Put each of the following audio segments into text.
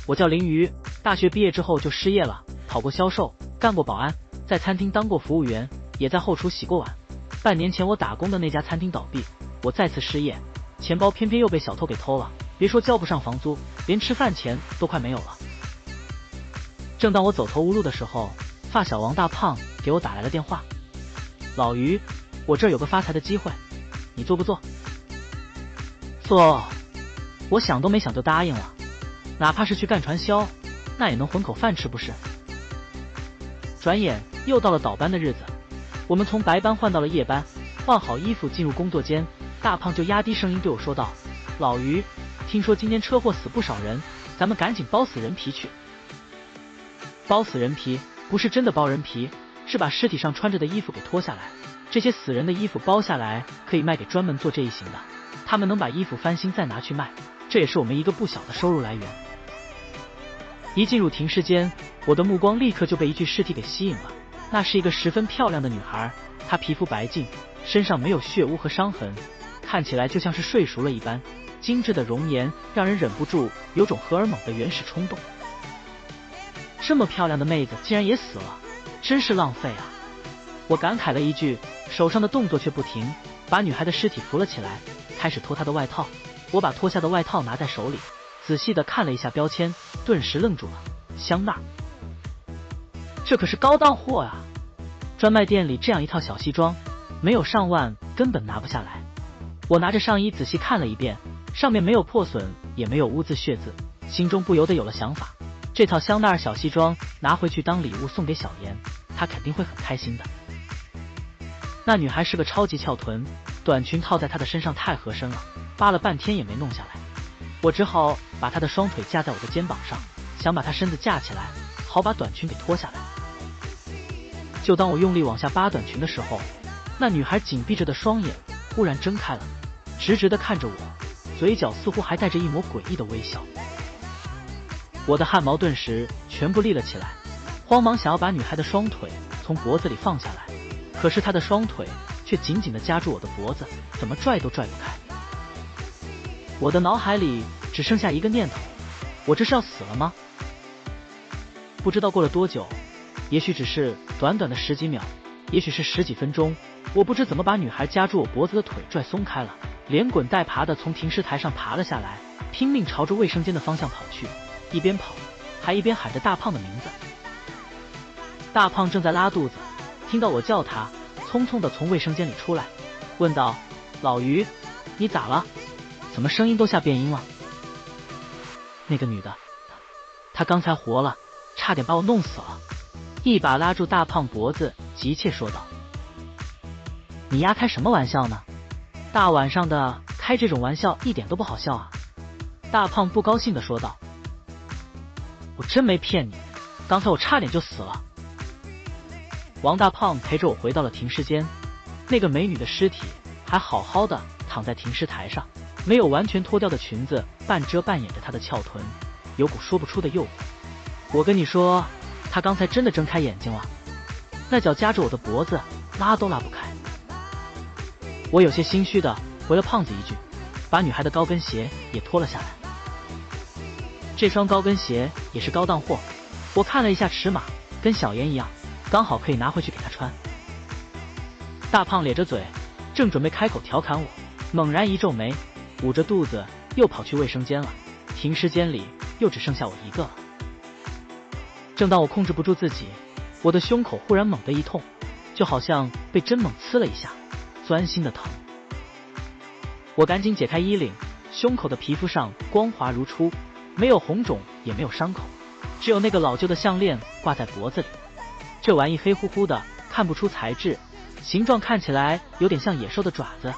我叫林瑜，大学毕业之后就失业了，跑过销售，干过保安，在餐厅当过服务员，也在后厨洗过碗。半年前我打工的那家餐厅倒闭，我再次失业，钱包偏偏又被小偷给偷了，别说交不上房租，连吃饭钱都快没有了。正当我走投无路的时候，发小王大胖给我打来了电话。老于，我这儿有个发财的机会，你做不做？做，我想都没想就答应了。哪怕是去干传销，那也能混口饭吃不是？转眼又到了倒班的日子，我们从白班换到了夜班，换好衣服进入工作间，大胖就压低声音对我说道：“老于，听说今天车祸死不少人，咱们赶紧包死人皮去。”包死人皮不是真的包人皮，是把尸体上穿着的衣服给脱下来，这些死人的衣服包下来可以卖给专门做这一行的，他们能把衣服翻新再拿去卖，这也是我们一个不小的收入来源。一进入停尸间，我的目光立刻就被一具尸体给吸引了。那是一个十分漂亮的女孩，她皮肤白净，身上没有血污和伤痕，看起来就像是睡熟了一般，精致的容颜让人忍不住有种荷尔蒙的原始冲动。这么漂亮的妹子竟然也死了，真是浪费啊！我感慨了一句，手上的动作却不停，把女孩的尸体扶了起来，开始脱她的外套。我把脱下的外套拿在手里，仔细地看了一下标签，顿时愣住了。香奈儿，这可是高档货啊！专卖店里这样一套小西装，没有上万根本拿不下来。我拿着上衣仔细看了一遍，上面没有破损，也没有污渍血渍，心中不由得有了想法。这套香奈儿小西装拿回去当礼物送给小妍，她肯定会很开心的。那女孩是个超级翘臀，短裙套在她的身上太合身了，扒了半天也没弄下来。我只好把她的双腿架在我的肩膀上，想把她身子架起来，好把短裙给脱下来。就当我用力往下扒短裙的时候，那女孩紧闭着的双眼忽然睁开了，直直地看着我，嘴角似乎还带着一抹诡异的微笑。我的汗毛顿时全部立了起来，慌忙想要把女孩的双腿从脖子里放下来，可是她的双腿却紧紧地夹住我的脖子，怎么拽都拽不开。我的脑海里只剩下一个念头，我这是要死了吗？不知道过了多久，也许只是短短的10几秒，也许是10几分钟，我不知怎么把女孩夹住我脖子的腿拽松开了，连滚带爬的从停尸台上爬了下来，拼命朝着卫生间的方向跑去，一边跑还一边喊着大胖的名字。大胖正在拉肚子，听到我叫他，匆匆的从卫生间里出来，问道：“老于，你咋了？怎么声音都下变音了？”那个女的，她刚才活了，差点把我弄死了。一把拉住大胖脖子，急切说道：“你丫开什么玩笑呢？大晚上的开这种玩笑一点都不好笑啊！”大胖不高兴地说道：“我真没骗你，刚才我差点就死了。”王大胖陪着我回到了停尸间，那个美女的尸体还好好的躺在停尸台上，没有完全脱掉的裙子半遮半掩着她的翘臀，有股说不出的诱惑。我跟你说，她刚才真的睁开眼睛了，那脚夹着我的脖子，拉都拉不开。我有些心虚的回了胖子一句，把女孩的高跟鞋也脱了下来。这双高跟鞋也是高档货，我看了一下尺码，跟小妍一样，刚好可以拿回去给她穿。大胖咧着嘴，正准备开口调侃我，猛然一皱眉，捂着肚子又跑去卫生间了。停尸间里又只剩下我一个了。正当我控制不住自己，我的胸口忽然猛地一痛，就好像被针猛刺了一下，钻心的疼。我赶紧解开衣领，胸口的皮肤上光滑如初，没有红肿也没有伤口，只有那个老旧的项链挂在脖子里。这玩意黑乎乎的，看不出材质，形状看起来有点像野兽的爪子。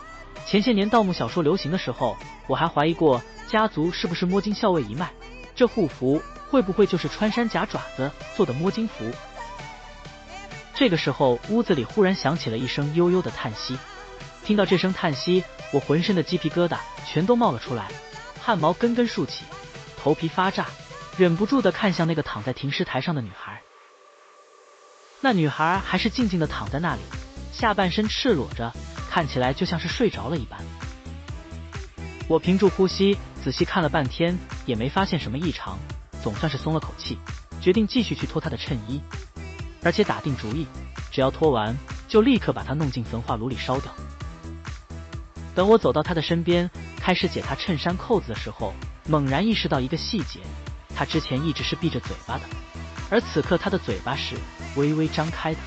前些年盗墓小说流行的时候，我还怀疑过家族是不是摸金校尉一脉，这护符会不会就是穿山甲爪子做的摸金符？这个时候，屋子里忽然响起了一声悠悠的叹息。听到这声叹息，我浑身的鸡皮疙瘩全都冒了出来，汗毛根根竖起，头皮发炸，忍不住地看向那个躺在停尸台上的女孩。那女孩还是静静地躺在那里，下半身赤裸着，看起来就像是睡着了一般。我屏住呼吸，仔细看了半天，也没发现什么异常，总算是松了口气，决定继续去脱她的衬衣，而且打定主意，只要脱完，就立刻把她弄进焚化炉里烧掉。等我走到她的身边，开始解她衬衫扣子的时候，猛然意识到一个细节，她之前一直是闭着嘴巴的，而此刻她的嘴巴是微微张开的。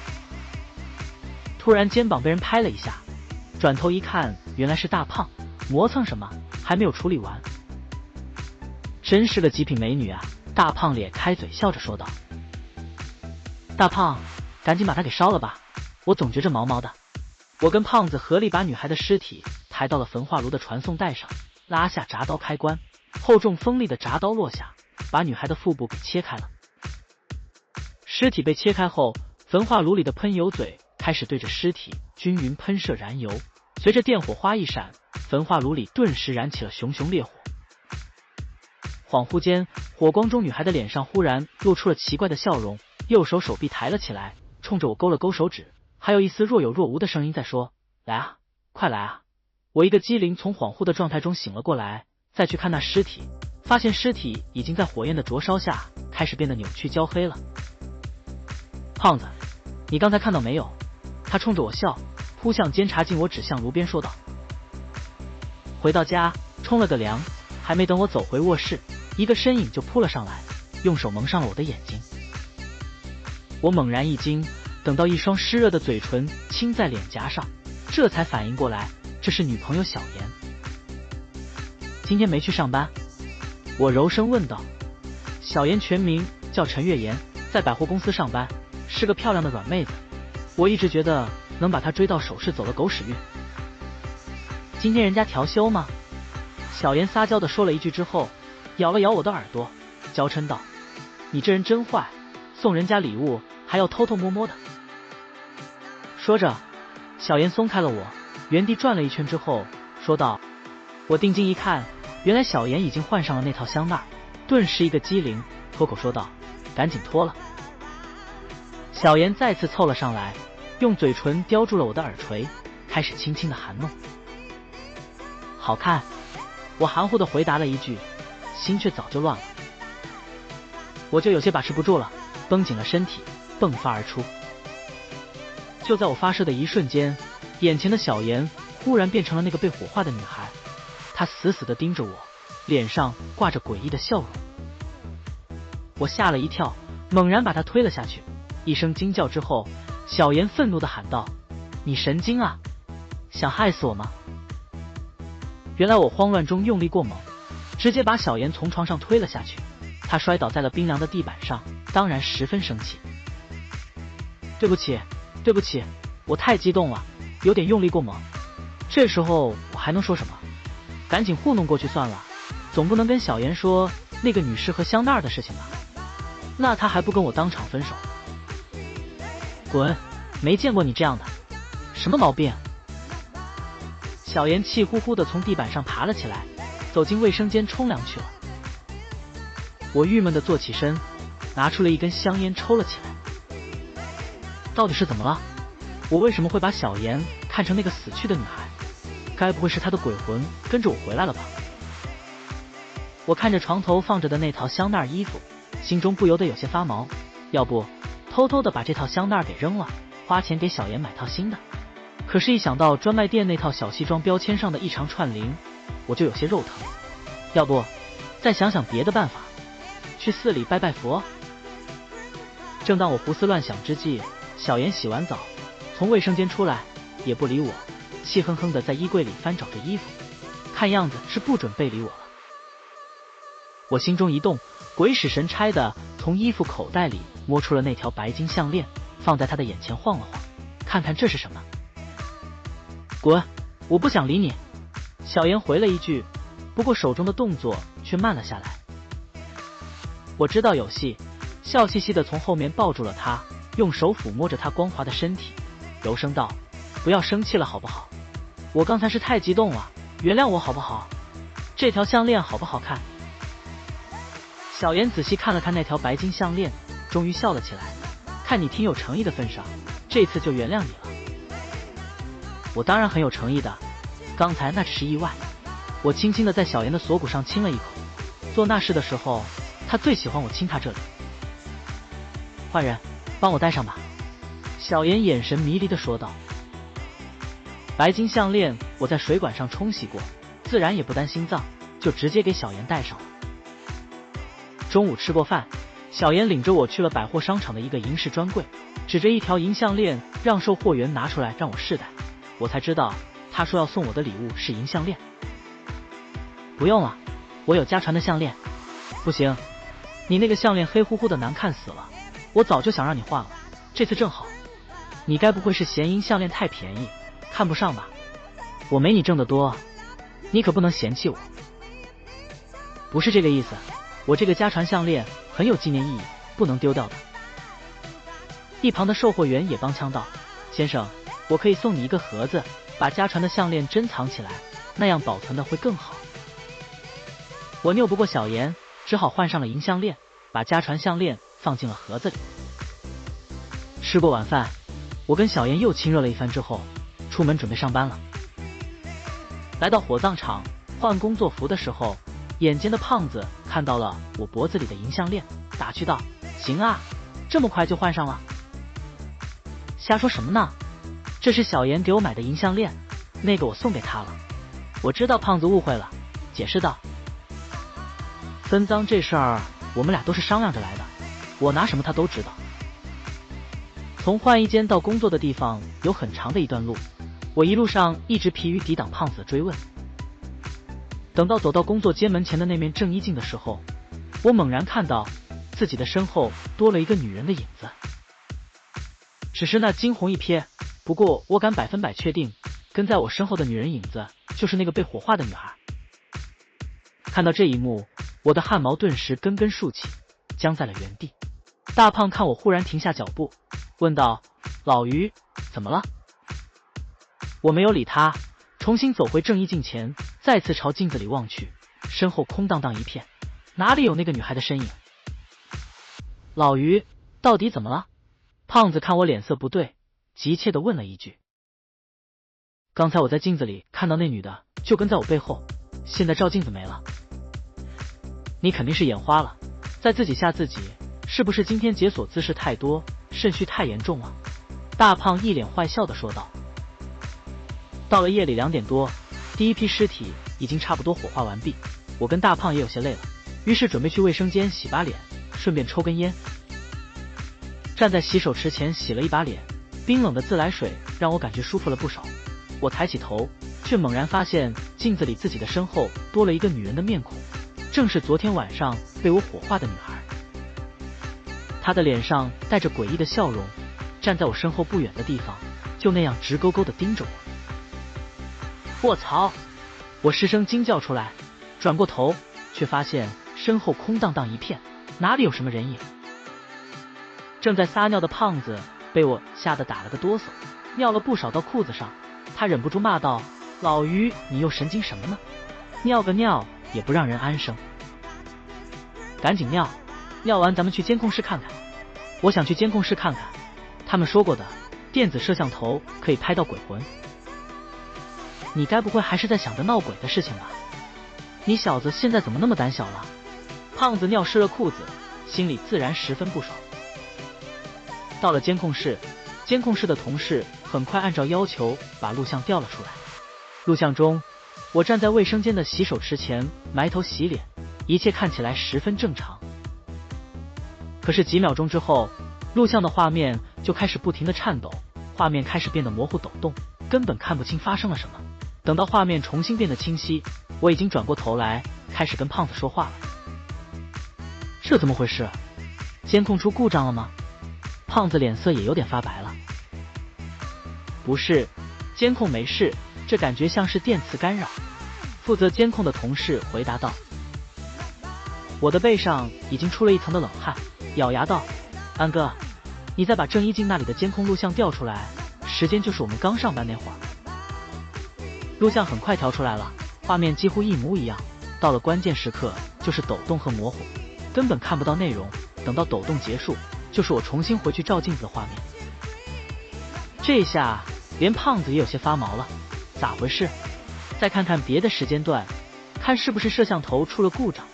突然肩膀被人拍了一下，转头一看，原来是大胖，磨蹭什么还没有处理完。真是个极品美女啊！大胖咧开嘴笑着说道。大胖，赶紧把她给烧了吧，我总觉着毛毛的。我跟胖子合力把女孩的尸体抬到了焚化炉的传送带上，拉下铡刀开关，厚重锋利的铡刀落下，把女孩的腹部给切开了。尸体被切开后，焚化炉里的喷油嘴开始对着尸体均匀喷射燃油，随着电火花一闪，焚化炉里顿时燃起了熊熊烈火。恍惚间，火光中女孩的脸上忽然露出了奇怪的笑容，右手手臂抬了起来，冲着我勾了勾手指，还有一丝若有若无的声音在说：“来啊，快来啊！”我一个机灵从恍惚的状态中醒了过来，再去看那尸体，发现尸体已经在火焰的灼烧下开始变得扭曲焦黑了。胖子，你刚才看到没有？他冲着我笑，扑向监察镜，我指向炉边说道。回到家，冲了个凉，还没等我走回卧室，一个身影就扑了上来，用手蒙上了我的眼睛。我猛然一惊，等到一双湿热的嘴唇亲在脸颊上，这才反应过来，这是女朋友小妍。今天没去上班？我柔声问道。小妍全名叫陈月妍，在百货公司上班，是个漂亮的软妹子。我一直觉得能把她追到手是走了狗屎运。今天人家调休吗？小妍撒娇地说了一句之后，咬了咬我的耳朵，娇嗔道：“你这人真坏，送人家礼物还要偷偷摸摸的。”说着，小妍松开了我，原地转了一圈之后说道。我定睛一看，原来小妍已经换上了那套香奈，顿时一个机灵，脱口说道：“赶紧脱了。”小妍再次凑了上来，用嘴唇叼住了我的耳垂，开始轻轻的含弄。好看，我含糊的回答了一句，心却早就乱了。我就有些把持不住了，绷紧了身体，迸发而出。就在我发射的一瞬间，眼前的小妍忽然变成了那个被火化的女孩，她死死地盯着我，脸上挂着诡异的笑容。我吓了一跳，猛然把她推了下去。一声惊叫之后，小妍愤怒地喊道：“你神经啊，想害死我吗？”原来我慌乱中用力过猛，直接把小妍从床上推了下去，她摔倒在了冰凉的地板上，当然十分生气。对不起，对不起，我太激动了，有点用力过猛。这时候我还能说什么？赶紧糊弄过去算了，总不能跟小妍说那个女士和香奈儿的事情吧？那她还不跟我当场分手？滚！没见过你这样的，什么毛病？小妍气呼呼地从地板上爬了起来，走进卫生间冲凉去了。我郁闷地坐起身，拿出了一根香烟抽了起来。到底是怎么了？我为什么会把小妍看成那个死去的女孩？该不会是她的鬼魂跟着我回来了吧？我看着床头放着的那套香奈儿衣服，心中不由得有些发毛。要不偷偷的把这套香奈儿给扔了，花钱给小妍买套新的。可是，一想到专卖店那套小西装标签上的一长串铃，我就有些肉疼。要不再想想别的办法，去寺里拜拜佛。正当我胡思乱想之际，小妍洗完澡从卫生间出来，也不理我，气哼哼的在衣柜里翻找着衣服，看样子是不准备理我了。我心中一动，鬼使神差的从衣服口袋里摸出了那条白金项链，放在他的眼前晃了晃，看看这是什么。滚！我不想理你。小妍回了一句，不过手中的动作却慢了下来。我知道有戏，笑嘻嘻的从后面抱住了他，用手抚摸着他光滑的身体，柔声道：“不要生气了好不好？我刚才是太激动了，原谅我好不好？这条项链好不好看？”小妍仔细看了看那条白金项链，终于笑了起来。看你挺有诚意的份上，这次就原谅你了。我当然很有诚意的，刚才那只是意外。我轻轻的在小妍的锁骨上亲了一口，做那事的时候，他最喜欢我亲他这里。坏人，帮我戴上吧。小妍眼神迷离地说道。白金项链我在水管上冲洗过，自然也不担心脏，就直接给小妍戴上了。中午吃过饭，小妍领着我去了百货商场的一个银饰专柜，指着一条银项链让售货员拿出来让我试戴，我才知道他说要送我的礼物是银项链。不用了，我有家传的项链。不行，你那个项链黑乎乎的难看死了，我早就想让你换了，这次正好。你该不会是嫌银项链太便宜看不上吧？我没你挣得多，你可不能嫌弃我。不是这个意思，我这个家传项链很有纪念意义，不能丢掉的。一旁的售货员也帮腔道：先生，我可以送你一个盒子，把家传的项链珍藏起来，那样保存的会更好。我拗不过小妍，只好换上了银项链，把家传项链放进了盒子里。吃过晚饭，我跟小妍又亲热了一番之后，出门准备上班了。来到火葬场换工作服的时候，眼尖的胖子看到了我脖子里的银项链，打趣道：行啊，这么快就换上了？瞎说什么呢？这是小妍给我买的银项链，那个我送给她了。我知道胖子误会了，解释道：分赃这事儿我们俩都是商量着来的，我拿什么他都知道。从换衣间到工作的地方有很长的一段路，我一路上一直疲于抵挡胖子的追问。等到走到工作间门前的那面正衣镜的时候，我猛然看到自己的身后多了一个女人的影子。只是那惊鸿一瞥，不过我敢100%确定，跟在我身后的女人影子就是那个被火化的女孩。看到这一幕，我的汗毛顿时根根竖起，僵在了原地。大胖看我忽然停下脚步，问道：老于，怎么了？我没有理他，重新走回正衣镜前，再次朝镜子里望去，身后空荡荡一片，哪里有那个女孩的身影？老于，到底怎么了？胖子看我脸色不对，急切地问了一句。刚才我在镜子里看到那女的就跟在我背后，现在照镜子没了。你肯定是眼花了，在自己吓自己，是不是今天解锁姿势太多，肾虚太严重了？大胖一脸坏笑地说道。到了夜里2点多，第一批尸体已经差不多火化完毕，我跟大胖也有些累了，于是准备去卫生间洗把脸，顺便抽根烟。站在洗手池前洗了一把脸，冰冷的自来水让我感觉舒服了不少。我抬起头，却猛然发现镜子里自己的身后多了一个女人的面孔，正是昨天晚上被我火化的女孩。她的脸上带着诡异的笑容，站在我身后不远的地方，就那样直勾勾地盯着我。卧槽！我失声惊叫出来，转过头，却发现身后空荡荡一片，哪里有什么人影。正在撒尿的胖子被我吓得打了个哆嗦，尿了不少到裤子上，他忍不住骂道：老于，你又神经什么呢？尿个尿也不让人安生。赶紧尿，尿完咱们去监控室看看。我想去监控室看看，他们说过的电子摄像头可以拍到鬼魂。你该不会还是在想着闹鬼的事情吧？你小子现在怎么那么胆小了？胖子尿湿了裤子，心里自然十分不爽。到了监控室，监控室的同事很快按照要求把录像调了出来。录像中，我站在卫生间的洗手池前埋头洗脸，一切看起来十分正常。可是几秒钟之后，录像的画面就开始不停地颤抖，画面开始变得模糊抖动，根本看不清发生了什么。等到画面重新变得清晰，我已经转过头来开始跟胖子说话了。这怎么回事？监控出故障了吗？胖子脸色也有点发白了。不是，监控没事，这感觉像是电磁干扰。负责监控的同事回答道。我的背上已经出了一层的冷汗，咬牙道：安哥，你再把正衣镜那里的监控录像调出来，时间就是我们刚上班那会儿。录像很快调出来了，画面几乎一模一样，到了关键时刻就是抖动和模糊，根本看不到内容，等到抖动结束，就是我重新回去照镜子的画面。这下连胖子也有些发毛了，咋回事？再看看别的时间段，看是不是摄像头出了故障。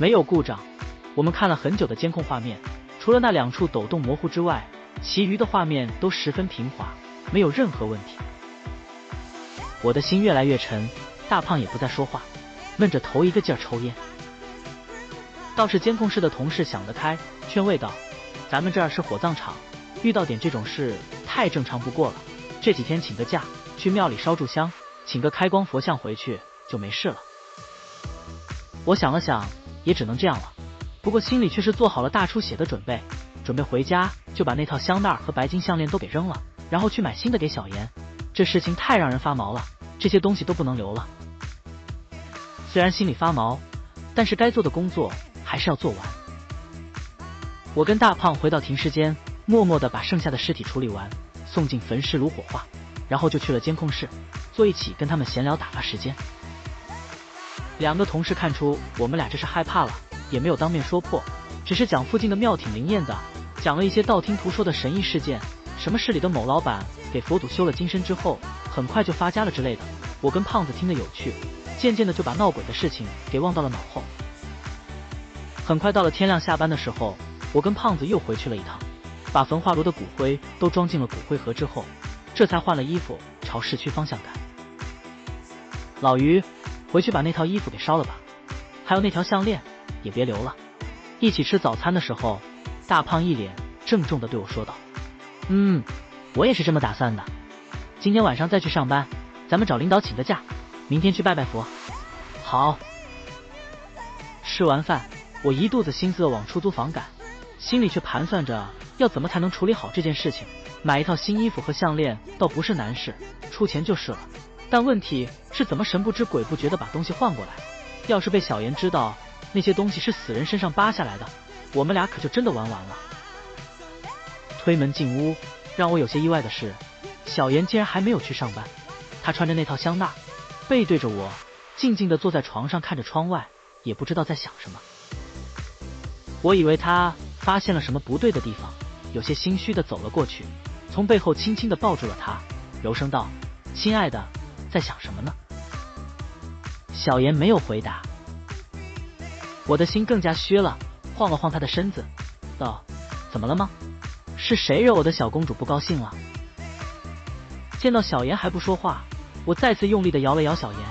没有故障。我们看了很久的监控画面，除了那2处抖动模糊之外，其余的画面都十分平滑，没有任何问题。我的心越来越沉，大胖也不再说话，闷着头一个劲儿抽烟。倒是监控室的同事想得开，劝慰道：“咱们这儿是火葬场，遇到点这种事太正常不过了。这几天请个假，去庙里烧炷香，请个开光佛像回去就没事了。”我想了想，也只能这样了。不过心里却是做好了大出血的准备，准备回家就把那套香奈儿和白金项链都给扔了，然后去买新的给小妍。这事情太让人发毛了，这些东西都不能留了。虽然心里发毛，但是该做的工作还是要做完。我跟大胖回到停尸间，默默地把剩下的尸体处理完，送进焚尸炉火化，然后就去了监控室，坐一起跟他们闲聊打发时间。2个同事看出我们俩这是害怕了，也没有当面说破，只是讲附近的庙挺灵验的，讲了一些道听途说的神异事件，什么市里的某老板给佛祖修了金身之后很快就发家了之类的。我跟胖子听得有趣，渐渐的就把闹鬼的事情给忘到了脑后。很快到了天亮下班的时候，我跟胖子又回去了一趟，把焚化炉的骨灰都装进了骨灰盒之后，这才换了衣服朝市区方向赶。老于，回去把那套衣服给烧了吧，还有那条项链也别留了。一起吃早餐的时候，大胖一脸郑重地对我说道：“我也是这么打算的。今天晚上再去上班，咱们找领导请个假，明天去拜拜佛。”好。吃完饭，我一肚子心思地往出租房赶，心里却盘算着要怎么才能处理好这件事情。买一套新衣服和项链倒不是难事，出钱就是了。但问题是怎么神不知鬼不觉地把东西换过来？要是被小妍知道那些东西是死人身上扒下来的，我们俩可就真的玩完了。推门进屋，让我有些意外的是，小妍竟然还没有去上班。她穿着那套香奈，背对着我，静静地坐在床上看着窗外，也不知道在想什么。我以为她发现了什么不对的地方，有些心虚地走了过去，从背后轻轻地抱住了她，柔声道：“亲爱的，在想什么呢？”小妍没有回答。我的心更加虚了，晃了晃她的身子，道：“怎么了吗？是谁惹我的小公主不高兴了？”见到小妍还不说话，我再次用力地摇了摇小妍。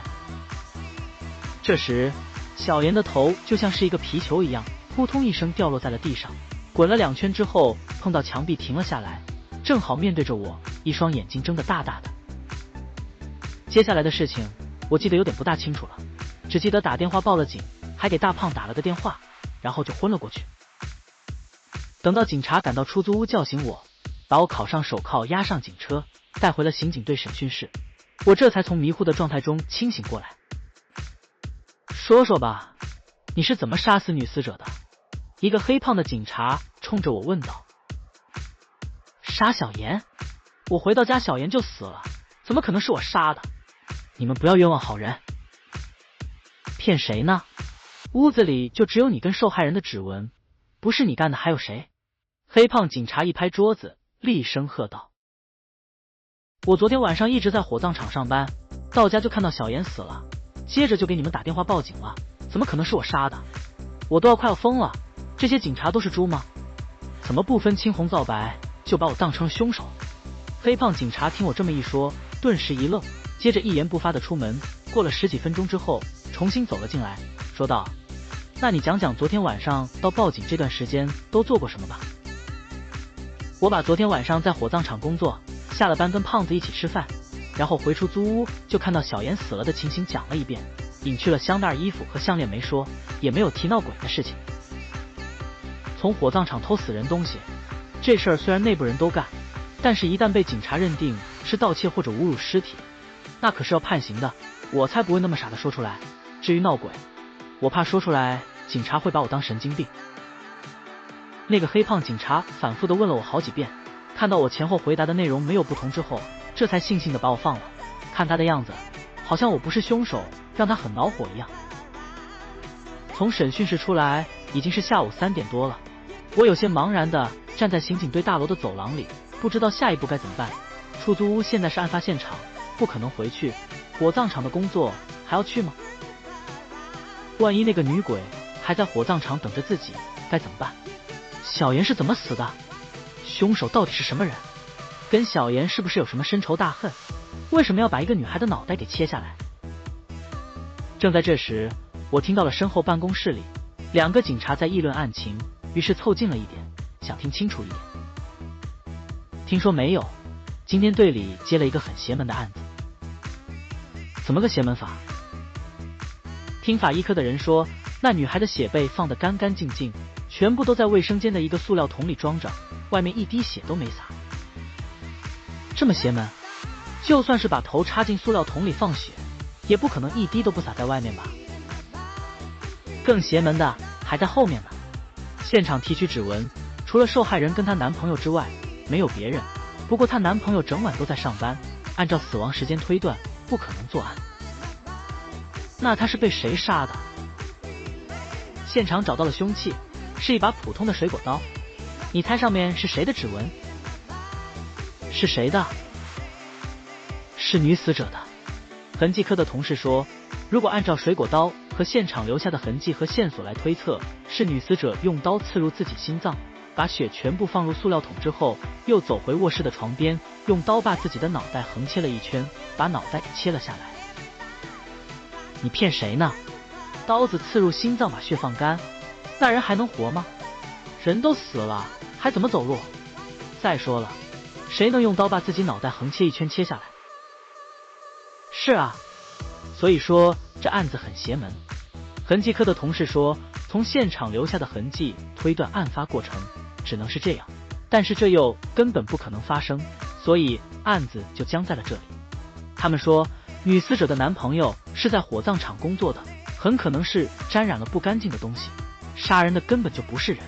这时，小妍的头就像是一个皮球一样，扑通一声掉落在了地上，滚了2圈之后碰到墙壁停了下来，正好面对着我，一双眼睛睁得大大的。接下来的事情我记得有点不大清楚了，只记得打电话报了警，还给大胖打了个电话，然后就昏了过去。等到警察赶到出租屋叫醒我，把我铐上手铐，押上警车，带回了刑警队审讯室，我这才从迷糊的状态中清醒过来。说说吧，你是怎么杀死女死者的？一个黑胖的警察冲着我问道。杀小妍？我回到家小妍就死了，怎么可能是我杀的？你们不要冤枉好人。骗谁呢？屋子里就只有你跟受害人的指纹，不是你干的还有谁？黑胖警察一拍桌子，厉声喝道：“我昨天晚上一直在火葬场上班，到家就看到小妍死了，接着就给你们打电话报警了，怎么可能是我杀的？我都要快要疯了，这些警察都是猪吗？怎么不分青红皂白就把我当成了凶手？”黑胖警察听我这么一说，顿时一愣，接着一言不发的出门，过了10几分钟之后重新走了进来，说道：“那你讲讲昨天晚上到报警这段时间都做过什么吧？”我把昨天晚上在火葬场工作，下了班跟胖子一起吃饭，然后回出租屋就看到小妍死了的情形讲了一遍，隐去了香奈儿衣服和项链没说，也没有提闹鬼的事情。从火葬场偷死人东西，这事儿虽然内部人都干，但是一旦被警察认定是盗窃或者侮辱尸体，那可是要判刑的，我才不会那么傻的说出来。至于闹鬼，我怕说出来警察会把我当神经病。那个黑胖警察反复的问了我好几遍，看到我前后回答的内容没有不同之后，这才悻悻的把我放了。看他的样子，好像我不是凶手，让他很恼火一样。从审讯室出来已经是下午3点多了，我有些茫然的站在刑警队大楼的走廊里，不知道下一步该怎么办。出租屋现在是案发现场，不可能回去，火葬场的工作还要去吗？万一那个女鬼还在火葬场等着自己，该怎么办？小妍是怎么死的？凶手到底是什么人？跟小妍是不是有什么深仇大恨？为什么要把一个女孩的脑袋给切下来？正在这时，我听到了身后办公室里2个警察在议论案情，于是凑近了一点，想听清楚一点。听说没有，今天队里接了一个很邪门的案子。怎么个邪门法？听法医科的人说，那女孩的血被放得干干净净，全部都在卫生间的一个塑料桶里装着，外面一滴血都没洒。这么邪门，就算是把头插进塑料桶里放血，也不可能一滴都不洒在外面吧？更邪门的还在后面呢。现场提取指纹，除了受害人跟她男朋友之外，没有别人。不过她男朋友整晚都在上班，按照死亡时间推断，不可能作案。那他是被谁杀的？现场找到了凶器，是一把普通的水果刀。你猜上面是谁的指纹？是谁的？是女死者的。痕迹科的同事说，如果按照水果刀和现场留下的痕迹和线索来推测，是女死者用刀刺入自己心脏，把血全部放入塑料桶之后，又走回卧室的床边，用刀把自己的脑袋横切了一圈，把脑袋给切了下来。你骗谁呢？刀子刺入心脏把血放干，那人还能活吗？人都死了，还怎么走路？再说了，谁能用刀把自己脑袋横切一圈切下来？是啊，所以说这案子很邪门。痕迹科的同事说，从现场留下的痕迹推断案发过程只能是这样，但是这又根本不可能发生，所以案子就僵在了这里。他们说，女死者的男朋友是在火葬场工作的，很可能是沾染了不干净的东西，杀人的根本就不是人。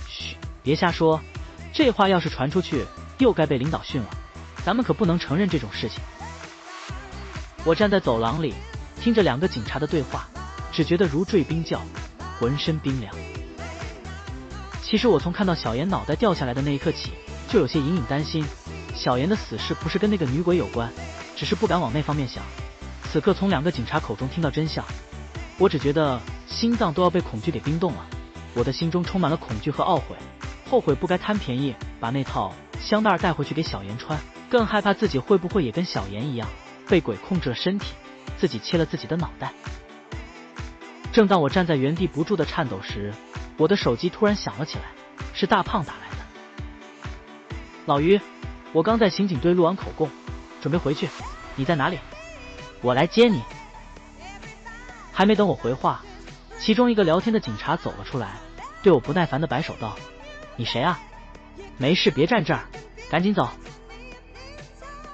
嘘，别瞎说，这话要是传出去，又该被领导训了。咱们可不能承认这种事情。我站在走廊里，听着2个警察的对话，只觉得如坠冰窖，浑身冰凉。其实我从看到小妍脑袋掉下来的那一刻起，就有些隐隐担心，小妍的死是不是跟那个女鬼有关，只是不敢往那方面想。此刻从2个警察口中听到真相，我只觉得心脏都要被恐惧给冰冻了。我的心中充满了恐惧和懊悔，后悔不该贪便宜把那套香奈儿带回去给小妍穿，更害怕自己会不会也跟小妍一样被鬼控制了身体，自己切了自己的脑袋。正当我站在原地不住的颤抖时，我的手机突然响了起来，是大胖打来的。老于，我刚在刑警队录完口供，准备回去，你在哪里？我来接你。还没等我回话，其中一个聊天的警察走了出来，对我不耐烦的摆手道：你谁啊？没事别站这儿，赶紧走。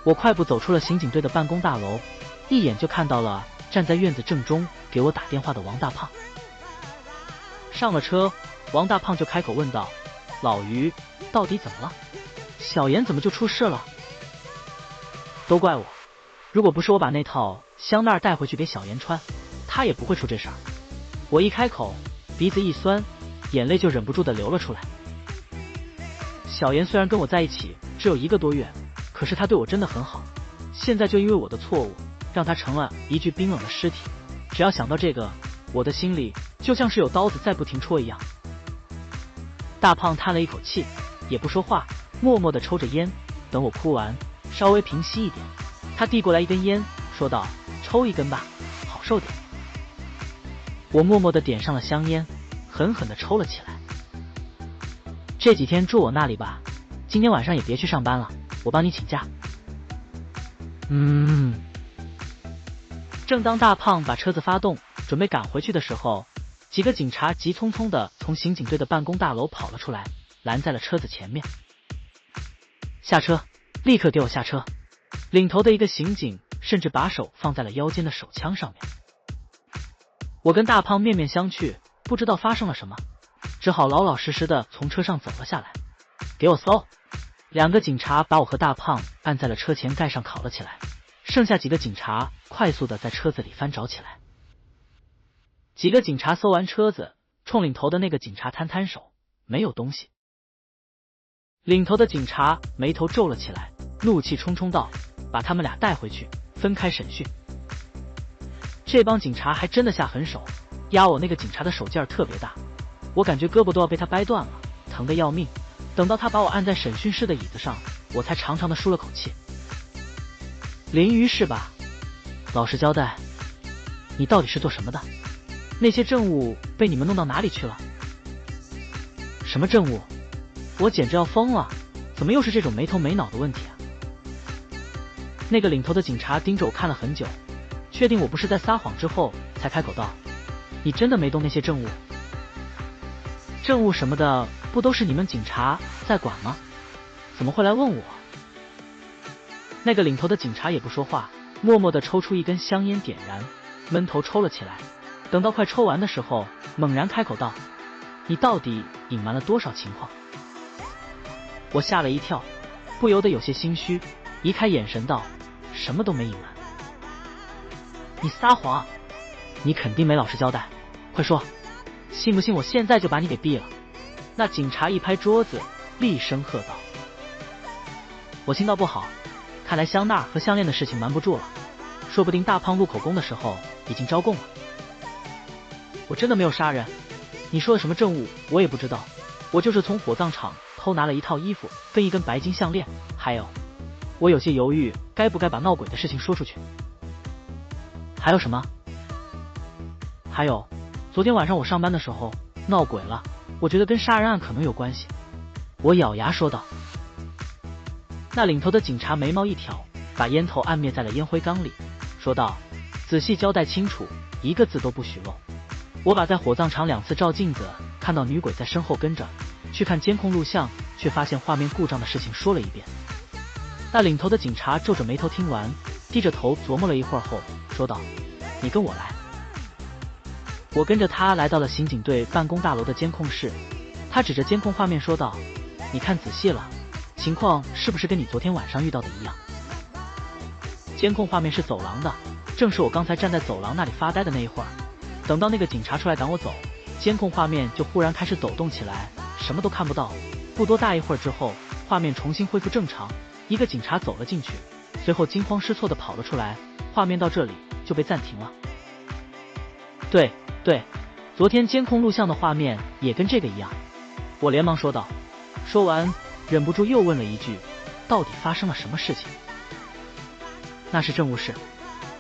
我快步走出了刑警队的办公大楼，一眼就看到了站在院子正中给我打电话的王大胖。上了车，王大胖就开口问道：老于，到底怎么了？小妍怎么就出事了？都怪我，如果不是我把那套香奈儿带回去给小妍穿，她也不会出这事儿。我一开口，鼻子一酸，眼泪就忍不住的流了出来。小妍虽然跟我在一起只有1个多月，可是她对我真的很好，现在就因为我的错误，让她成了一具冰冷的尸体。只要想到这个，我的心里就像是有刀子在不停戳一样。大胖叹了一口气，也不说话，默默地抽着烟，等我哭完，稍微平息一点，他递过来一根烟，说道：抽一根吧，好受点。我默默地点上了香烟，狠狠地抽了起来。这几天住我那里吧，今天晚上也别去上班了，我帮你请假。正当大胖把车子发动，准备赶回去的时候，几个警察急匆匆地从刑警队的办公大楼跑了出来，拦在了车子前面。下车，立刻给我下车！领头的一个刑警甚至把手放在了腰间的手枪上面。我跟大胖面面相觑，不知道发生了什么，只好老老实实的从车上走了下来。给我搜！2个警察把我和大胖按在了车前盖上铐了起来，剩下几个警察快速的在车子里翻找起来。几个警察搜完车子，冲领头的那个警察摊摊手，没有东西。领头的警察眉头皱了起来，怒气冲冲道：把他们俩带回去，分开审讯。这帮警察还真的下狠手，压我那个警察的手劲儿特别大，我感觉胳膊都要被他掰断了，疼得要命。等到他把我按在审讯室的椅子上，我才长长的舒了口气。林瑜是吧？老实交代，你到底是做什么的？那些证物被你们弄到哪里去了？什么证物？我简直要疯了！怎么又是这种没头没脑的问题啊？那个领头的警察盯着我看了很久，确定我不是在撒谎之后，才开口道：“你真的没动那些证物？证物什么的，不都是你们警察在管吗？怎么会来问我？”那个领头的警察也不说话，默默地抽出一根香烟点燃，闷头抽了起来。等到快抽完的时候，猛然开口道：“你到底隐瞒了多少情况？”我吓了一跳，不由得有些心虚，移开眼神道：“什么都没隐瞒。”你撒谎！你肯定没老实交代，快说，信不信我现在就把你给毙了？那警察一拍桌子，厉声喝道：“我心道不好，看来香奈儿和项链的事情瞒不住了，说不定大胖录口供的时候已经招供了。我真的没有杀人，你说的什么证物我也不知道，我就是从火葬场偷拿了一套衣服跟一根白金项链，还有……我有些犹豫，该不该把闹鬼的事情说出去。还有什么？还有，昨天晚上我上班的时候闹鬼了，我觉得跟杀人案可能有关系。”我咬牙说道。那领头的警察眉毛一挑，把烟头按灭在了烟灰缸里，说道：“仔细交代清楚，一个字都不许漏。”我把在火葬场2次照镜子看到女鬼在身后跟着，去看监控录像，却发现画面故障的事情说了一遍。那领头的警察皱着眉头听完，低着头琢磨了一会儿后说道：“你跟我来。”我跟着他来到了刑警队办公大楼的监控室，他指着监控画面说道：“你看仔细了，情况是不是跟你昨天晚上遇到的一样？”监控画面是走廊的，正是我刚才站在走廊那里发呆的那一会儿。等到那个警察出来赶我走，监控画面就忽然开始抖动起来，什么都看不到。不多大一会儿之后，画面重新恢复正常，一个警察走了进去，随后惊慌失措地跑了出来，画面到这里就被暂停了。对，昨天监控录像的画面也跟这个一样。我连忙说道，说完忍不住又问了一句：“到底发生了什么事情？”那是政务室，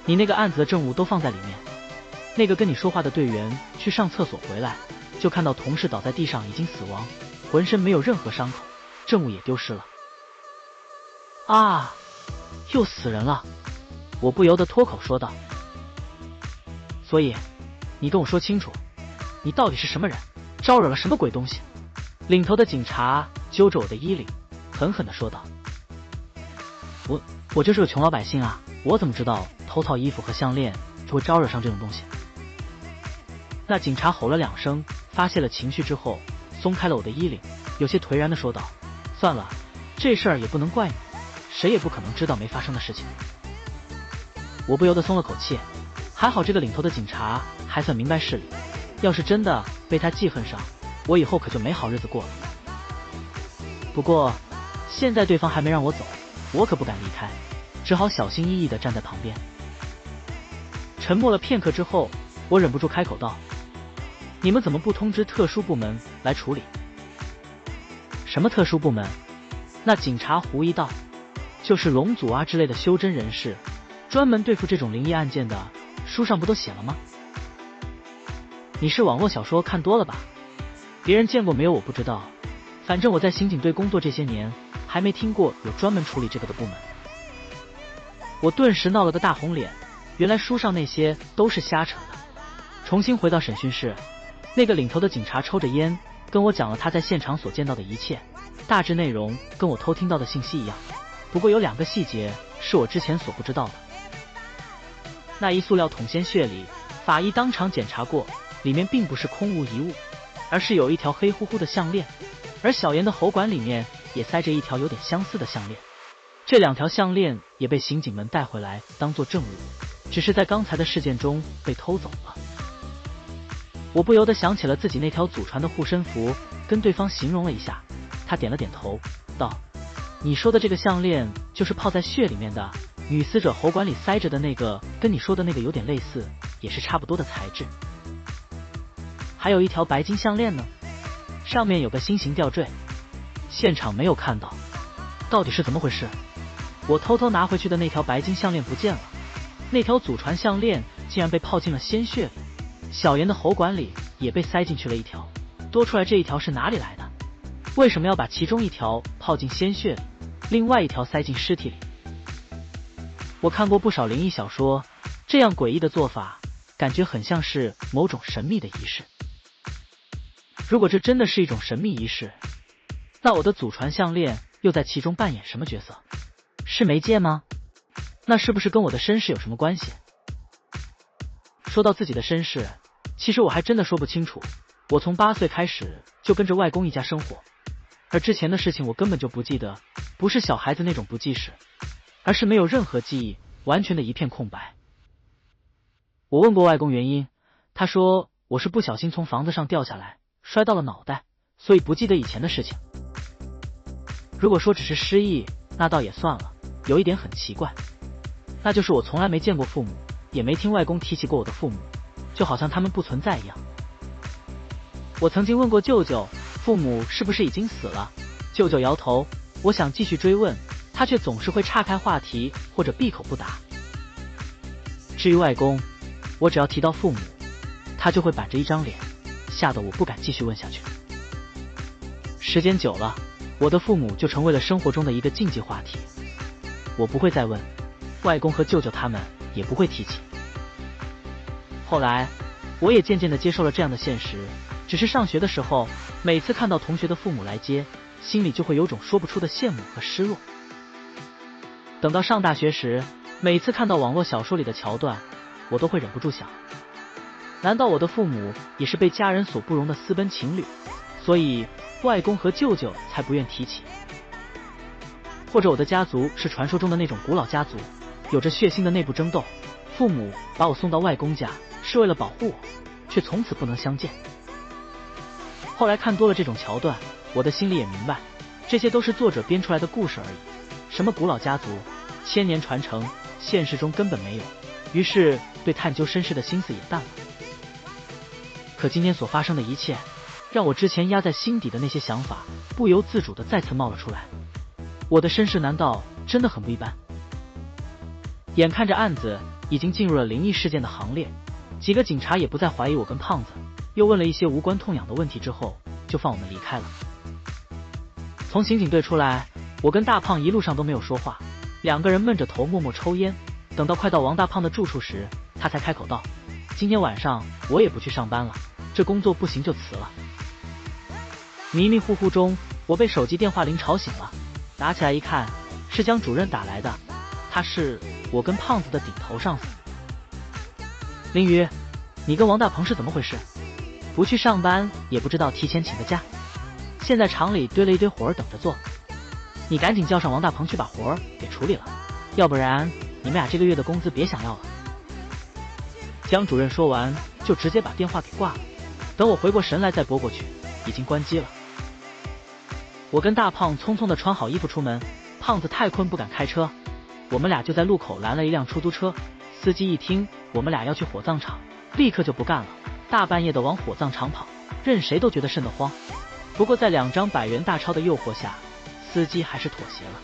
你那个案子的证物都放在里面。那个跟你说话的队员去上厕所回来，就看到同事倒在地上已经死亡，浑身没有任何伤口，证物也丢失了。啊，又死人了！我不由得脱口说道。所以，你跟我说清楚，你到底是什么人，招惹了什么鬼东西？领头的警察揪着我的衣领，狠狠地说道。我就是个穷老百姓啊，我怎么知道偷套衣服和项链就会招惹上这种东西？那警察吼了2声，发泄了情绪之后，松开了我的衣领，有些颓然地说道：“算了，这事儿也不能怪你，谁也不可能知道没发生的事情。”我不由得松了口气，还好这个领头的警察还算明白事理，要是真的被他记恨上，我以后可就没好日子过了。不过现在对方还没让我走，我可不敢离开，只好小心翼翼地站在旁边。沉默了片刻之后，我忍不住开口道：“你们怎么不通知特殊部门来处理？”什么特殊部门？那警察狐疑道：“就是龙组啊之类的修真人士，专门对付这种灵异案件的，书上不都写了吗？”你是网络小说看多了吧？别人见过没有我不知道，反正我在刑警队工作这些年，还没听过有专门处理这个的部门。我顿时闹了个大红脸，原来书上那些都是瞎扯的。重新回到审讯室，那个领头的警察抽着烟，跟我讲了他在现场所见到的一切，大致内容跟我偷听到的信息一样，不过有2个细节是我之前所不知道的。那一塑料桶鲜血里，法医当场检查过，里面并不是空无一物，而是有一条黑乎乎的项链，而小妍的喉管里面也塞着一条有点相似的项链。这2条项链也被刑警们带回来当作证物，只是在刚才的事件中被偷走了。我不由得想起了自己那条祖传的护身符，跟对方形容了一下，他点了点头，道：“你说的这个项链就是泡在血里面的，女死者喉管里塞着的那个跟你说的那个有点类似，也是差不多的材质。”还有一条白金项链呢，上面有个心形吊坠。现场没有看到，到底是怎么回事？我偷偷拿回去的那条白金项链不见了，那条祖传项链竟然被泡进了鲜血里，小妍的喉管里也被塞进去了一条，多出来这一条是哪里来的？为什么要把其中一条泡进鲜血里，另外一条塞进尸体里？我看过不少灵异小说，这样诡异的做法，感觉很像是某种神秘的仪式。如果这真的是一种神秘仪式，那我的祖传项链又在其中扮演什么角色？是媒介吗？那是不是跟我的身世有什么关系？说到自己的身世，其实我还真的说不清楚。我从8岁开始就跟着外公一家生活，而之前的事情我根本就不记得，不是小孩子那种不记事，而是没有任何记忆，完全的一片空白。我问过外公原因，他说我是不小心从房子上掉下来，摔到了脑袋，所以不记得以前的事情。如果说只是失忆，那倒也算了，有一点很奇怪，那就是我从来没见过父母，也没听外公提起过我的父母，就好像他们不存在一样。我曾经问过舅舅，父母是不是已经死了？舅舅摇头，我想继续追问，他却总是会岔开话题或者闭口不答。至于外公，我只要提到父母，他就会板着一张脸，吓得我不敢继续问下去。时间久了，我的父母就成为了生活中的一个禁忌话题，我不会再问，外公和舅舅他们也不会提起。后来，我也渐渐地接受了这样的现实，只是上学的时候，每次看到同学的父母来接，心里就会有种说不出的羡慕和失落。等到上大学时，每次看到网络小说里的桥段，我都会忍不住想，难道我的父母也是被家人所不容的私奔情侣，所以外公和舅舅才不愿提起？或者我的家族是传说中的那种古老家族，有着血腥的内部争斗，父母把我送到外公家是为了保护我，却从此不能相见。后来看多了这种桥段，我的心里也明白，这些都是作者编出来的故事而已，什么古老家族、千年传承，现实中根本没有，于是对探究身世的心思也淡了。可今天所发生的一切，让我之前压在心底的那些想法不由自主地再次冒了出来。我的身世难道真的很不一般？眼看着案子已经进入了灵异事件的行列，几个警察也不再怀疑我跟胖子，又问了一些无关痛痒的问题之后，就放我们离开了。从刑警队出来，我跟大胖一路上都没有说话，两个人闷着头默默抽烟，等到快到王大胖的住处时，他才开口道：今天晚上我也不去上班了，这工作不行就辞了。迷迷糊糊中，我被手机电话铃吵醒了，拿起来一看，是江主任打来的，他是我跟胖子的顶头上司。林瑜，你跟王大鹏是怎么回事？不去上班，也不知道提前请个假，现在厂里堆了一堆活儿等着做，你赶紧叫上王大鹏去把活儿给处理了，要不然你们俩这个月的工资别想要了。江主任说完就直接把电话给挂了，等我回过神来再拨过去，已经关机了。我跟大胖匆匆地穿好衣服出门，胖子太困不敢开车，我们俩就在路口拦了一辆出租车，司机一听我们俩要去火葬场，立刻就不干了，大半夜的往火葬场跑，任谁都觉得瘆得慌。不过在2张100元大钞的诱惑下，司机还是妥协了。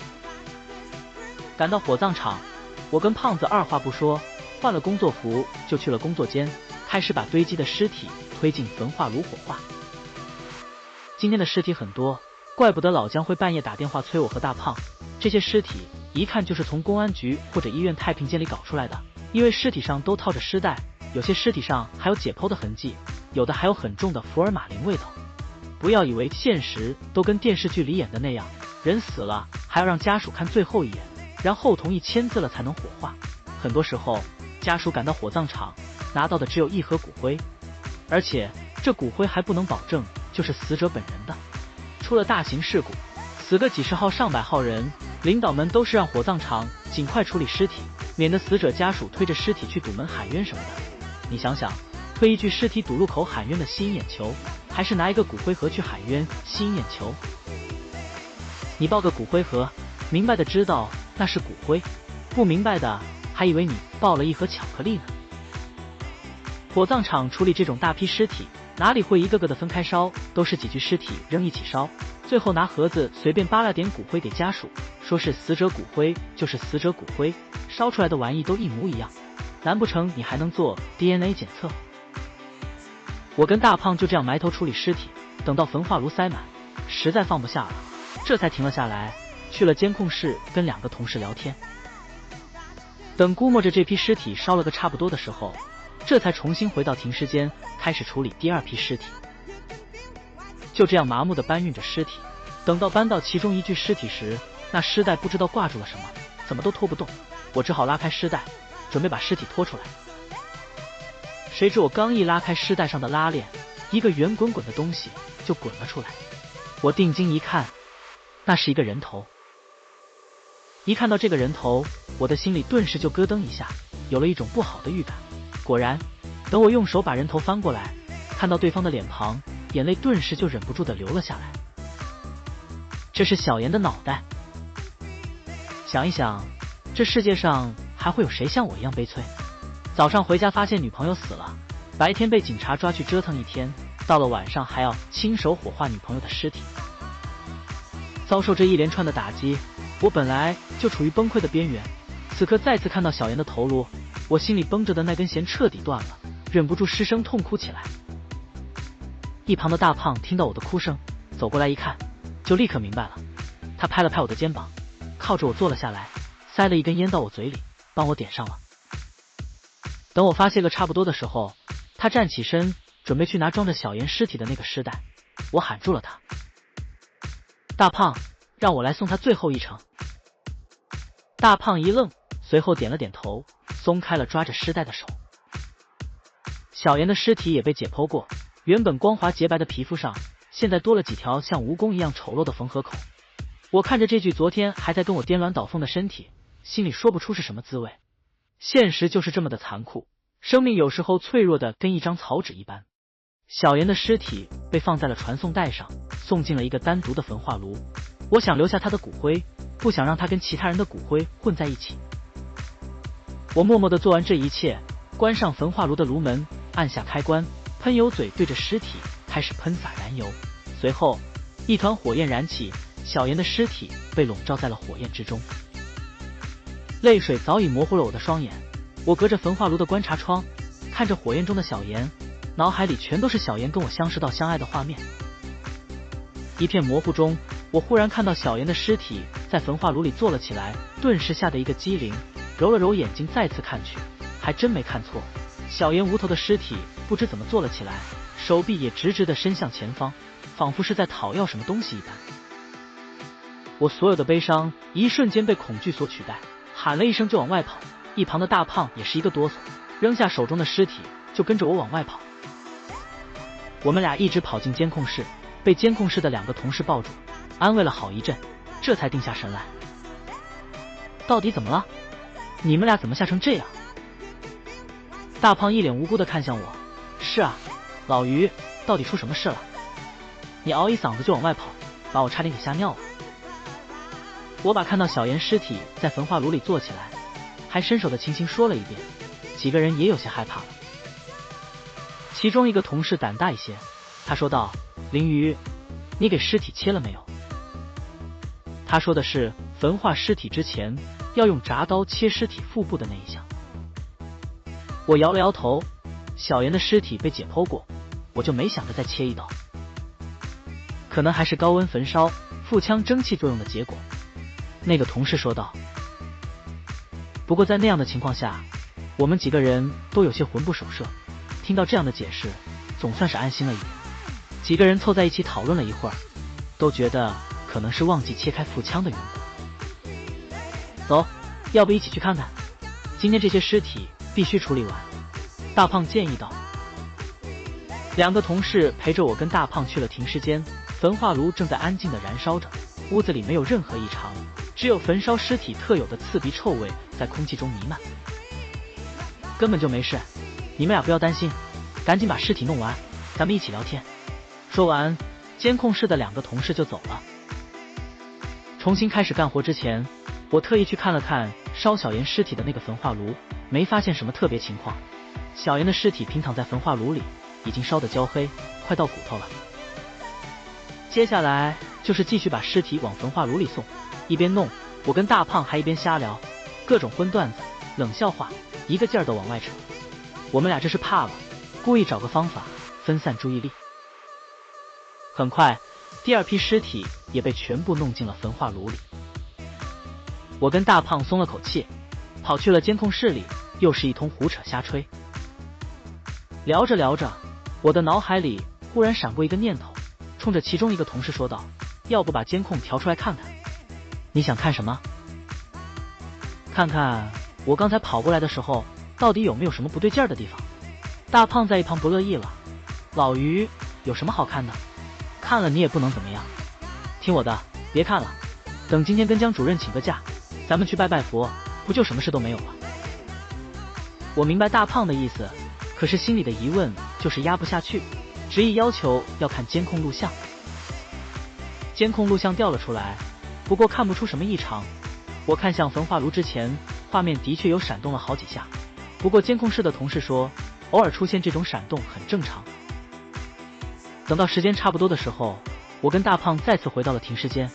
赶到火葬场，我跟胖子二话不说，换了工作服就去了工作间，开始把堆积的尸体推进焚化炉火化。今天的尸体很多，怪不得老姜会半夜打电话催我和大胖，这些尸体一看就是从公安局或者医院太平间里搞出来的，因为尸体上都套着尸袋，有些尸体上还有解剖的痕迹，有的还有很重的福尔马林味道。不要以为现实都跟电视剧里演的那样，人死了还要让家属看最后一眼，然后同意签字了才能火化。很多时候家属赶到火葬场拿到的只有一盒骨灰，而且这骨灰还不能保证就是死者本人的。出了大型事故，死个几十号上百号人，领导们都是让火葬场尽快处理尸体，免得死者家属推着尸体去堵门喊冤什么的。你想想，推一具尸体堵路口喊冤的吸引眼球，还是拿一个骨灰盒去喊冤吸引眼球？你抱个骨灰盒，明白的知道那是骨灰，不明白的还以为你抱了一盒巧克力呢。火葬场处理这种大批尸体，哪里会一个个的分开烧，都是几具尸体扔一起烧，最后拿盒子随便扒拉点骨灰给家属，说是死者骨灰就是死者骨灰，烧出来的玩意都一模一样，难不成你还能做 DNA 检测？我跟大胖就这样埋头处理尸体，等到焚化炉塞满，实在放不下了，这才停了下来，去了监控室跟2个同事聊天。等估摸着这批尸体烧了个差不多的时候，这才重新回到停尸间，开始处理第2批尸体。就这样麻木地搬运着尸体，等到搬到其中一具尸体时，那尸袋不知道挂住了什么，怎么都拖不动，我只好拉开尸袋，准备把尸体拖出来。谁知我刚一拉开尸袋上的拉链，一个圆滚滚的东西就滚了出来。我定睛一看，那是一个人头。一看到这个人头，我的心里顿时就咯噔一下，有了一种不好的预感。果然，等我用手把人头翻过来，看到对方的脸庞，眼泪顿时就忍不住地流了下来。这是小妍的脑袋。想一想，这世界上还会有谁像我一样悲催？早上回家发现女朋友死了，白天被警察抓去折腾一天，到了晚上还要亲手火化女朋友的尸体。遭受这一连串的打击，我本来就处于崩溃的边缘，此刻再次看到小妍的头颅，我心里绷着的那根弦彻底断了，忍不住失声痛哭起来。一旁的大胖听到我的哭声，走过来一看，就立刻明白了。他拍了拍我的肩膀，靠着我坐了下来，塞了一根烟到我嘴里，帮我点上了。等我发泄个差不多的时候，他站起身，准备去拿装着小妍尸体的那个尸袋。我喊住了他：“大胖，让我来送他最后一程。”大胖一愣，随后点了点头，松开了抓着尸袋的手。小妍的尸体也被解剖过，原本光滑洁白的皮肤上，现在多了几条像蜈蚣一样丑陋的缝合口。我看着这具昨天还在跟我颠鸾倒凤的身体，心里说不出是什么滋味。现实就是这么的残酷，生命有时候脆弱的跟一张草纸一般。小妍的尸体被放在了传送带上，送进了一个单独的焚化炉。我想留下她的骨灰，不想让她跟其他人的骨灰混在一起。我默默地做完这一切，关上焚化炉的炉门，按下开关，喷油嘴对着尸体开始喷洒燃油。随后，一团火焰燃起，小妍的尸体被笼罩在了火焰之中。泪水早已模糊了我的双眼，我隔着焚化炉的观察窗，看着火焰中的小妍，脑海里全都是小妍跟我相识到相爱的画面。一片模糊中，我忽然看到小妍的尸体在焚化炉里坐了起来，顿时吓得一个机灵，揉了揉眼睛再次看去，还真没看错，小妍无头的尸体不知怎么坐了起来，手臂也直直地伸向前方，仿佛是在讨要什么东西一般。我所有的悲伤一瞬间被恐惧所取代，喊了一声就往外跑，一旁的大胖也是一个哆嗦，扔下手中的尸体就跟着我往外跑。我们俩一直跑进监控室，被监控室的2个同事抱住，安慰了好一阵，这才定下神来。到底怎么了？你们俩怎么吓成这样？大胖一脸无辜地看向我，是啊，老于，到底出什么事了？你嗷一嗓子就往外跑，把我差点给吓尿了。我把看到小妍尸体在焚化炉里坐起来，还伸手的情形说了一遍，几个人也有些害怕了。其中一个同事胆大一些，他说道：“林瑜，你给尸体切了没有？”他说的是焚化尸体之前要用铡刀切尸体腹部的那一项。我摇了摇头，小妍的尸体被解剖过，我就没想着再切一刀。可能还是高温焚烧、腹腔蒸汽作用的结果。那个同事说道。不过在那样的情况下，我们几个人都有些魂不守舍，听到这样的解释，总算是安心了一点。几个人凑在一起讨论了一会儿，都觉得可能是忘记切开腹腔的缘故。走，要不一起去看看？今天这些尸体必须处理完。大胖建议道。2个同事陪着我跟大胖去了停尸间，焚化炉正在安静地燃烧着，屋子里没有任何异常，只有焚烧尸体特有的刺鼻臭味在空气中弥漫。根本就没事，你们俩不要担心，赶紧把尸体弄完，咱们一起聊天。说完，监控室的2个同事就走了。重新开始干活之前，我特意去看了看烧小妍尸体的那个焚化炉，没发现什么特别情况。小妍的尸体平躺在焚化炉里，已经烧得焦黑，快到骨头了。接下来就是继续把尸体往焚化炉里送，一边弄，我跟大胖还一边瞎聊，各种荤段子、冷笑话，一个劲儿的往外扯。我们俩这是怕了，故意找个方法分散注意力。很快，第二批尸体也被全部弄进了焚化炉里。我跟大胖松了口气，跑去了监控室里，又是一通胡扯瞎吹。聊着聊着，我的脑海里忽然闪过一个念头，冲着其中一个同事说道：“要不把监控调出来看看？”你想看什么？看看我刚才跑过来的时候，到底有没有什么不对劲儿的地方？大胖在一旁不乐意了：“老于，有什么好看的？看了你也不能怎么样。听我的，别看了，等今天跟江主任请个假，咱们去拜拜佛，不就什么事都没有了？”我明白大胖的意思，可是心里的疑问就是压不下去，执意要求要看监控录像。监控录像调了出来，不过看不出什么异常。我看向焚化炉之前，画面的确有闪动了好几下，不过监控室的同事说，偶尔出现这种闪动很正常。等到时间差不多的时候，我跟大胖再次回到了停尸间，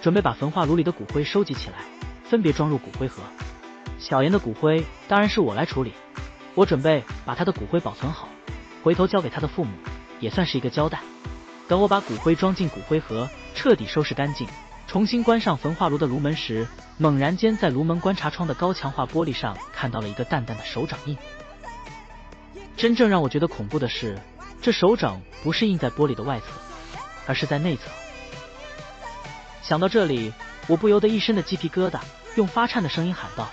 准备把焚化炉里的骨灰收集起来，分别装入骨灰盒。小妍的骨灰当然是我来处理，我准备把她的骨灰保存好，回头交给她的父母，也算是一个交代。等我把骨灰装进骨灰盒，彻底收拾干净，重新关上焚化炉的炉门时，猛然间在炉门观察窗的高强化玻璃上看到了一个淡淡的手掌印。真正让我觉得恐怖的是，这手掌不是印在玻璃的外侧，而是在内侧。想到这里，我不由得一身的鸡皮疙瘩，用发颤的声音喊道：“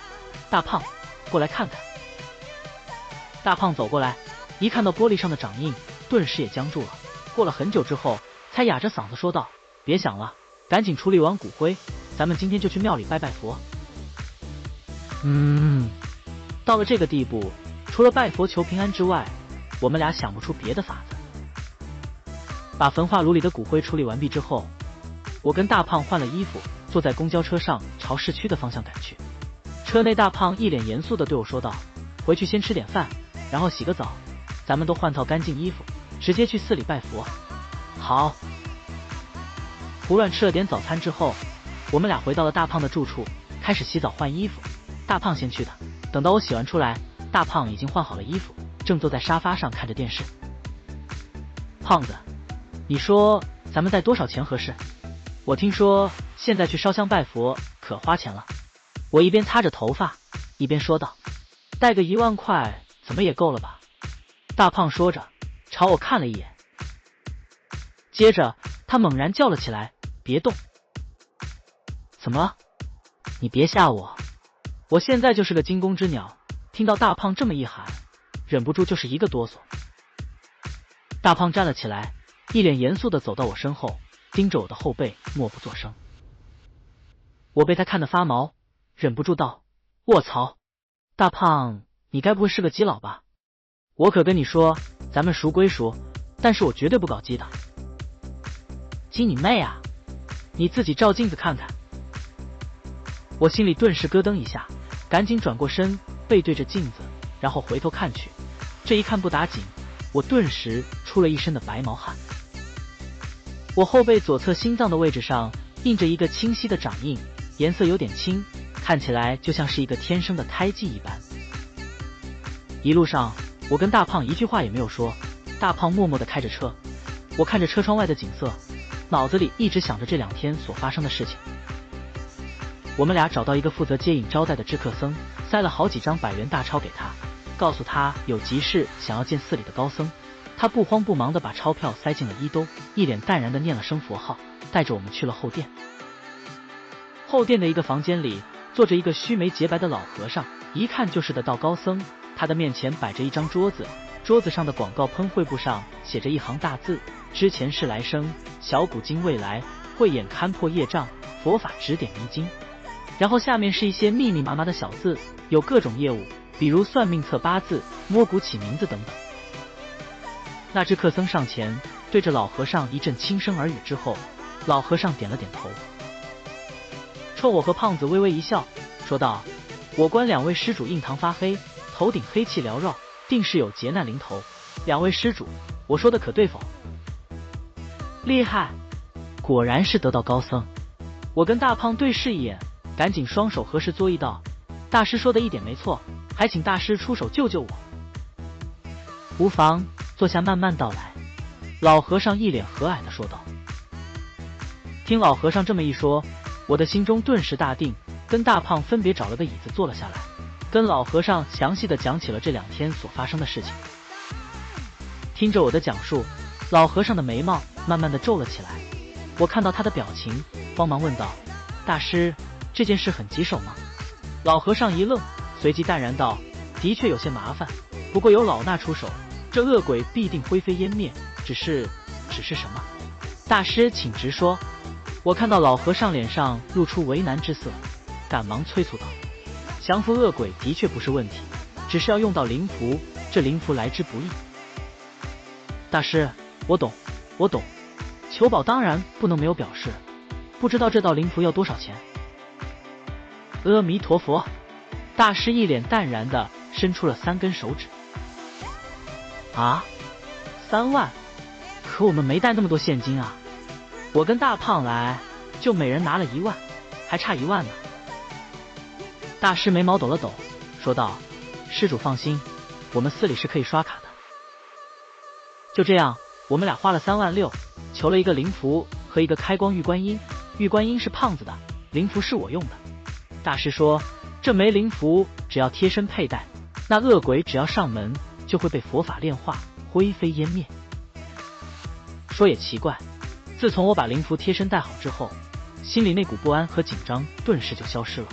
大胖，过来看看！”大胖走过来，一看到玻璃上的掌印，顿时也僵住了。过了很久之后，才哑着嗓子说道：“别想了，赶紧处理完骨灰，咱们今天就去庙里拜拜佛。”到了这个地步，除了拜佛求平安之外，我们俩想不出别的法子。把焚化炉里的骨灰处理完毕之后，我跟大胖换了衣服，坐在公交车上朝市区的方向赶去。车内大胖一脸严肃地对我说道：“回去先吃点饭，然后洗个澡，咱们都换套干净衣服，直接去寺里拜佛。”好。胡乱吃了点早餐之后，我们俩回到了大胖的住处，开始洗澡换衣服。大胖先去的，等到我洗完出来，大胖已经换好了衣服，正坐在沙发上看着电视。胖子，你说咱们带多少钱合适？我听说现在去烧香拜佛可花钱了。我一边擦着头发，一边说道：“带个1万块怎么也够了吧？”大胖说着，朝我看了一眼，接着他猛然叫了起来：“别动！”怎么了？你别吓我！我现在就是个惊弓之鸟，听到大胖这么一喊，忍不住就是一个哆嗦。大胖站了起来，一脸严肃地走到我身后，盯着我的后背，默不作声。我被他看得发毛，忍不住道：“卧槽，大胖，你该不会是个基佬吧？我可跟你说，咱们熟归熟，但是我绝对不搞基的。”基你妹啊！你自己照镜子看看。我心里顿时咯噔一下，赶紧转过身，背对着镜子，然后回头看去。这一看不打紧，我顿时出了一身的白毛汗。我后背左侧心脏的位置上印着一个清晰的掌印，颜色有点青，看起来就像是一个天生的胎记一般。一路上，我跟大胖一句话也没有说，大胖默默地开着车。我看着车窗外的景色，脑子里一直想着这2天所发生的事情。我们俩找到一个负责接引招待的知客僧，塞了好几张100元大钞给他，告诉他有急事想要见寺里的高僧。他不慌不忙地把钞票塞进了衣兜，一脸淡然地念了声佛号，带着我们去了后殿。后殿的一个房间里坐着一个须眉洁白的老和尚，一看就是的道高僧。他的面前摆着一张桌子，桌子上的广告喷绘布上写着一行大字：之前世来生，小古今未来，慧眼勘破业障，佛法指点迷津。然后下面是一些密密麻麻的小字，有各种业务，比如算命测八字、摸骨起名字等等。那知客僧上前对着老和尚一阵轻声耳语之后，老和尚点了点头，冲我和胖子微微一笑，说道：“我观2位施主印堂发黑，头顶黑气缭绕，定是有劫难临头。2位施主，我说的可对否？厉害，果然是得道高僧。我跟大胖对视一眼，赶紧双手合十作揖道：大师说的一点没错，还请大师出手救救我。无妨，坐下慢慢道来。老和尚一脸和蔼地说道。听老和尚这么一说，我的心中顿时大定，跟大胖分别找了个椅子坐了下来，跟老和尚详细的讲起了这2天所发生的事情。听着我的讲述，老和尚的眉毛慢慢的皱了起来，我看到他的表情，慌忙问道：大师，这件事很棘手吗？老和尚一愣，随即淡然道：的确有些麻烦，不过有老衲出手，这恶鬼必定灰飞烟灭，只是什么？大师请直说。我看到老和尚脸上露出为难之色，赶忙催促道：降服恶鬼的确不是问题，只是要用到灵符，这灵符来之不易。大师，我懂，求宝当然不能没有表示，不知道这道灵符要多少钱？阿弥陀佛！大师一脸淡然的伸出了3根手指。啊，3万？可我们没带那么多现金啊！我跟大胖来，就每人拿了1万，还差1万呢。大师眉毛抖了抖，说道：施主放心，我们寺里是可以刷卡的。就这样，我们俩花了3万6，求了一个灵符和一个开光玉观音。玉观音是胖子的，灵符是我用的。大师说，这枚灵符只要贴身佩戴，那恶鬼只要上门，就会被佛法炼化，灰飞烟灭。说也奇怪，自从我把灵符贴身戴好之后，心里那股不安和紧张顿时就消失了。